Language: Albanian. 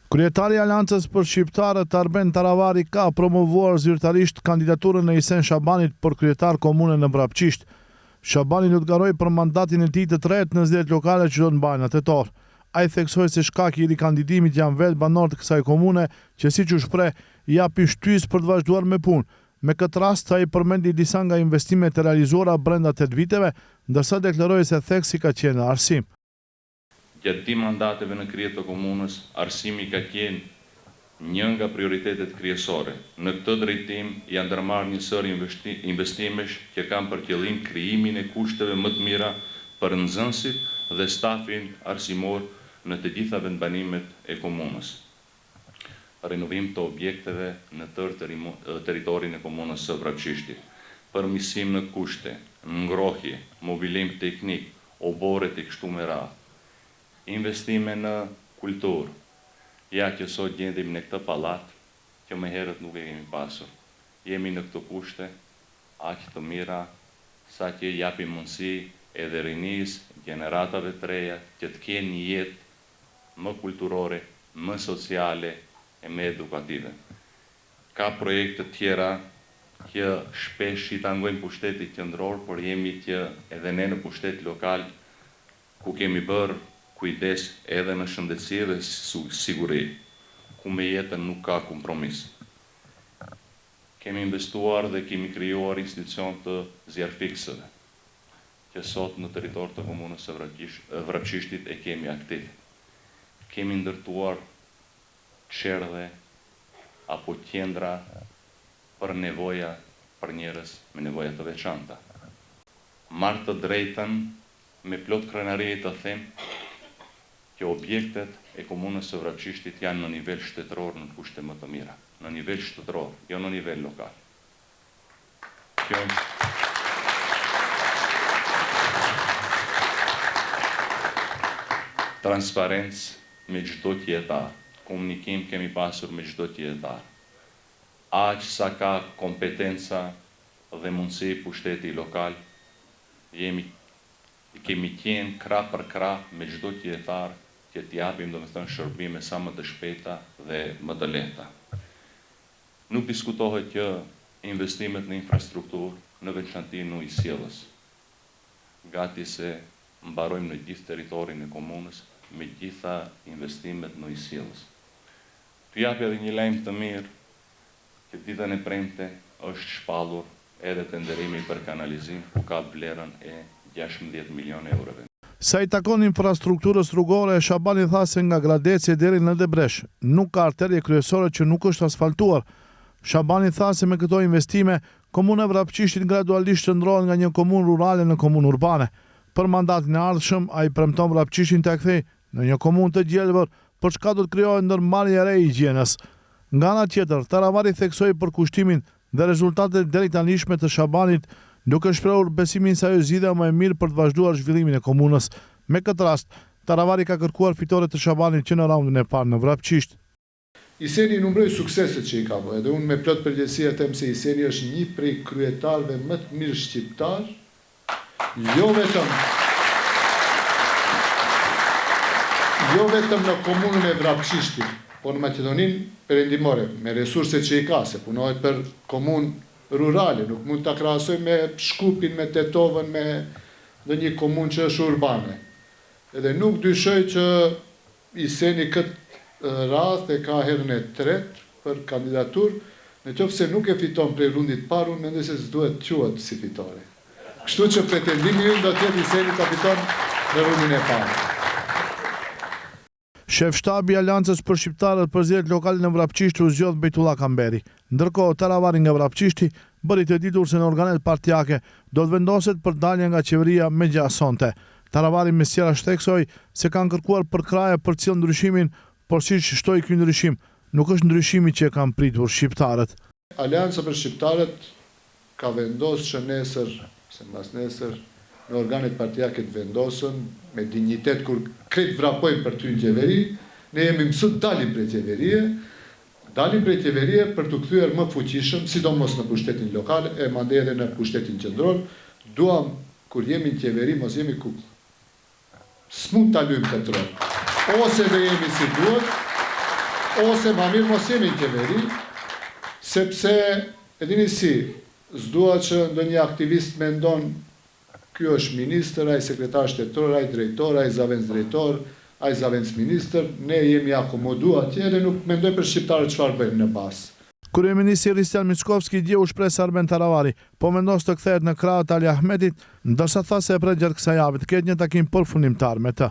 Kryetari i Aleancës për Shqiptarët Arben Taravari ka promovuar zyrtarisht kandidaturën e Isen Shabanit për kryetar komune në Vrapçisht. Shabani lutgaroi për mandatin e tij të tretë në zgjedhjet lokale që do të mbahen në tetor. Ai theksoi se shkaki i rikandidimit janë vetë banorët e kësaj komune që siç u shpreh japin shtysë për të vazhduar me punë. Me këtë rast ai përmendi disa nga investimet e realizuara brenda 8 viteve, ndërsa deklaroi se theksi ka qenë në arsim. Gjatë mandateve në krye të komunës, arsimi ka qenë një nga prioritetet kryesore. Në këtë drejtim janë ndërmarrë një sër investimesh që kanë për qëllim krijimin e kushteve më të mira për nxënësit dhe stafin arsimor në të gjitha vendbanimet e komunës. Renovim të objekteve në tërë territorin e komunës së Vrapçishtit, përmirësim në kushte, ngrohje, mobilim teknik, obore të kështu me radhë. Investime në kulturë, ja që sot gjendim në këtë pallat, që më herët nuk e kemi pasur. Jemi në këtë kushte, aq të mira, sa që japim mundësi edhe rinis, gjeneratave të reja, që të kenë një jetë më kulturore, më sociale e më edukative. Ka projekte tjera që shpesh i tangojnë pushtetit qendror, por jemi që edhe ne në pushtet lokal, ku kemi bërë kujdes edhe në shëndetësi dhe siguri, ku me jetën nuk ka kompromis. Kemi investuar dhe kemi krijuar institucion të zjarrfiksëve, që sot në territor të komunës së Vrapçishtit e kemi aktiv. Kemi ndërtuar çerdhe apo qendra për nevoja për njerëz me nevoja të veçanta. Marr të drejtën me plot krenari të them që objektet e komunës së Vrapçishtit janë në nivel shtetëror në kushte më të mira. Në nivel shtetëror, jo në nivel lokal. Kjo transparencë me çdo qytetar, komunikim kemi pasur me çdo qytetar. Aq sa ka kompetenca dhe mundësi pushteti lokal, kemi qenë krah për krah me çdo qytetar që t'i japim domethënë shërbime sa më të shpejta dhe më të lehta. Nuk diskutohet që investimet në infrastrukturë në veçanti në ujësjellës, gati se mbarojmë në gjithë territorin e komunës me gjitha investimet në ujësjellës. T'ju jap edhe një lajm të mirë që ditën e premte është shpallur edhe tenderimi për kanalizim ku ka vlerën e 16 milion eurove. Sa i takon infrastrukturës rrugore, Shabani tha se nga Gradeci deri në Debresh nuk ka arterje kryesore që nuk është asfaltuar. Shabani tha se me këto investime, komuna e Vrapçishtit gradualisht qëndrohet nga një komunë rurale në komunë urbane. Për mandatin e ardhshëm, ai premton Vrapçishtin ta kthejë në një komunë të gjelbër, për çka do të krijohet ndërmarrje e re higjienës. Nga ana tjetër, Taravari theksoi për kushtimin dhe rezultatet deri tanishme të Shabanit, duke shprehur besimin se ajo zgjidhja më e mirë për të vazhduar zhvillimin e komunës. Me këtë rast, Taravari ka kërkuar fitore të Shabanit që në raundin e parë në Vrapçisht. Iseni numëroi sukseset që i ka bërë, edhe unë me plot përgjegjësi them se Iseni është një prej kryetarëve më të mirë shqiptar, jo vetëm në komunën e Vrapçishtit, por në Maqedoninë Perëndimore, me resurset që i ka, se punohet për komunë rurale, nuk mund të krahasoj me Shkupin, me Tetovën, me ndonjë komunë që është urbane. Edhe nuk dyshoj që Iseni këtë radhë e ka herën e tretë për kandidaturë, nëse nuk e fiton prej rundit parë, unë mendoj se s'duhet quhet si fitore. Kështu që pretendimi ynë do të jetë Iseni ta fiton në rundin e parë. Shef shtabi i Aleancës për Shqiptarët për zgjedhjet lokale në Vrapçisht u zgjodh Bejtullah Kamberi. Ndërkohë, Taravari nga Vrapçishti bëri të ditur se në organet partijake do të vendoset për dalje nga qeveria me gjasonte. Taravari me sqaras theksoi se kanë kërkuar përkraje për cilë ndryshimin, por siç shtoi ky ndryshim, nuk është ndryshimi që kanë pritur shqiptarët. Aleanca për Shqiptarët ka vendosur që nesër, se mbas nesër, në organet partijake të vendosën me dinjitet kur krejt vrapojnë për ty në qeveri, ne jemi mësuar dalim prej qeverie për të kthyer më fuqishëm, sidomos në pushtetin lokal e mandej edhe në pushtetin qendror. Duam kur jemi në qeveri mos jemi kukull. S'mund ta lyjmë këtë rol. Ose do jemi si duhet, ose ma mirë mos jemi në qeveri, sepse, e dini si, s'dua që ndonjë aktivist me ndonë, kjo është ministër, ai sekretar shtetor, ai drejtor, ai zavendës drejtor, ai zavendës ministër, ne jemi akomodu atje dhe nuk mendoj për shqiptarët çfarë bëjmë në bazë. Kryeministri Hristian Mickovski dje u shpreh se Arben Taravari po vendos të kthehet në krahët Ali Ahmetit, ndërsa tha se e pret gjatë kësaj jave të ketë një takim përfundimtar me të.